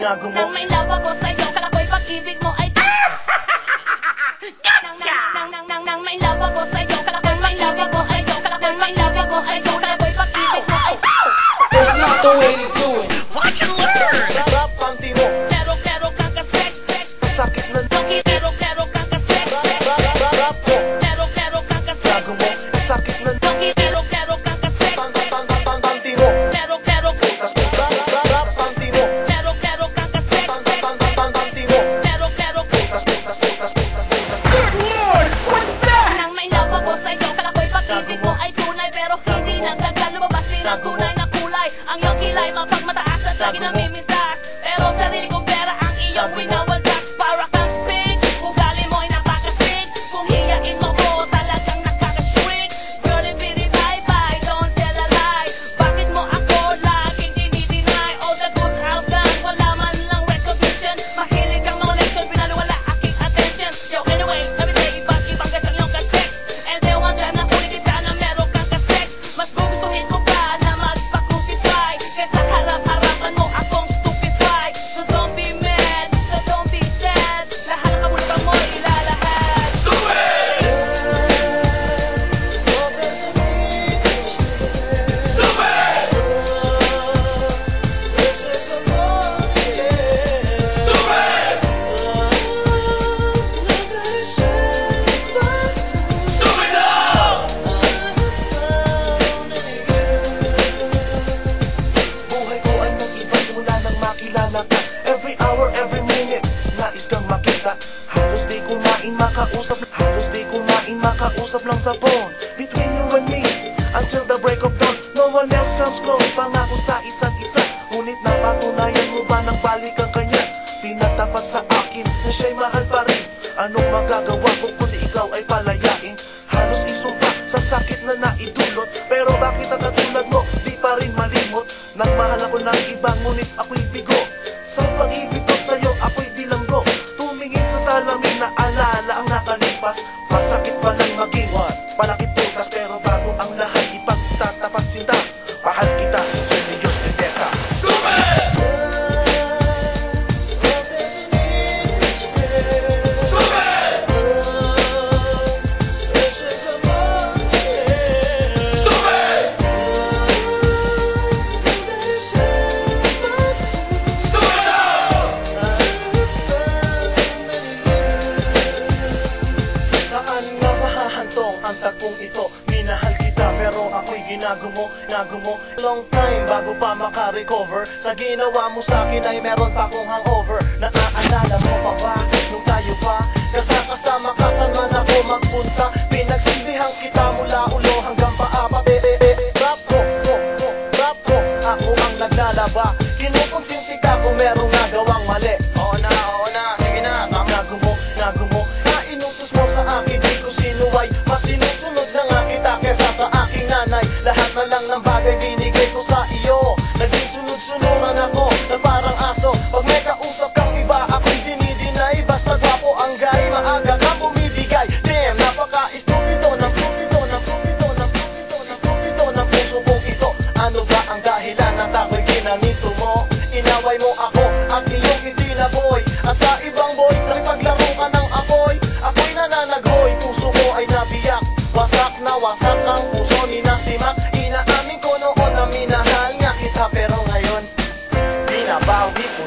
nagumo. Nang may love ako sa'yo, kala ko'y pag-ibig mo ay Gotcha! Nang may love ako sa'yo, kala ko'y may love ako sa'yo, kala ko'y may love ako sa'yo, kala ko'y pag-ibig mo ay That's not the way to do it. Watch and learn! Rap panty mo, Kero kang ka-sex, sakit na Kero kang ka-sex, rap ko, Kero kang ka-sex, gago mo, sakit na Kero kang ka-sex, panty mo, Kero tas rap panty mo, kang ka-sex, panty mo, tas Nang may love ako sa'yo, kala ko'y pag-ibig mo ay tunay, pero hindi nagdagal, lumabas din ang tunay na kulay. Ang iyong kilay mapagmataas at lagi namimintas, pero sarili kong pera ang iyong winawaldas. Para kang Sphinx, ugali mo'y napaka-Sphinx. Kung hiyain mo ko, talagang nakaka-shrink. Girl, hindi bye-bye, don't tell a lie. Bakit mo ako laging dinideny? All the goods I've done, wala man lang recognition. Mahilig kang mga leksyon, pinaliwala aking attention. Yo, anyway, let me tell you, iba't ibang guys ang iyong ka-text. And then one time nahuli kita na meron kang ka-sex. Mas gugustuhin ko pa na magpa-crucify kaysa harap-harapan mo akong stupefy. So don't be mad, so don't be sad. Lahat ng kabulukan mo ilalahad. buhay ko ay nag-iba simula nang makilala ka. Every hour, every minute, nais kang makita. Halos di kumain, makausap lang sa phone. Between you and me, until the break of dawn. No one else comes close, pangako sa isa't isa. Ngunit napatunayan mo ba ng balikan kanya? Pinatapat sa akin na siya'y mahal pa rin. Anong magagawa ko kundi ikaw ay palayain? Halos isumpa sa sakit na naidulot, pero bakit ang katulad mo di pa rin malimot? Nagmahal ako ng iba, ngunit ako'y bigo. Sa pag-ibig ko sa'yo, ako'y bilanggo. Tumingin sa salamin na alala ang nakalipas. Masakit pa lang maging palakit putas, pero bago ang lahat ipagtatapat sinta. Mahal kita, sincerely, Diyos Vendetta. Saan nga mahahantong ang tagpong ito? Minahal kita pero ako'y ginagumo. Long time bago pa maka-recover. Sa ginawa mo sa'kin ay meron pa akong hangover. Naaalala mo pa ba nung tayo pa kasama ka, saan man ako magpunta? Pinagsilbihan kita mula ulo hanggang paa. Rap ko, ako ang naglalaba. Kinukonsinti ka kung merong nagawang mali. Oo na, sige na, nagumo. Na inutos mo sa akin, di ko sinuway. Mas sinusunod na nga kita kesa sa aking nanay. Lahat na lang ng bagay binigay ko sa iyo. Naging sunod-sunuran ako na parang aso. Pag may kausap kang iba, ako'y dinidinay. Basta gwapo ang gay, maaga kang bumibigay. Damn, napaka-estupido ng puso kong ito. Ano ba ang dahilan at ako'y ginanito mo? Inaway mo ako at iyong itinaboy. At sa ibang boy, nakipaglaro ka ng apoy. Ako'y nananaghoy, puso ko ay nabiyak. Wasak na wasak ang puso ni Nasty Mac. Inaamin ko noon na minahal nga kita, pero ngayon binabawi ko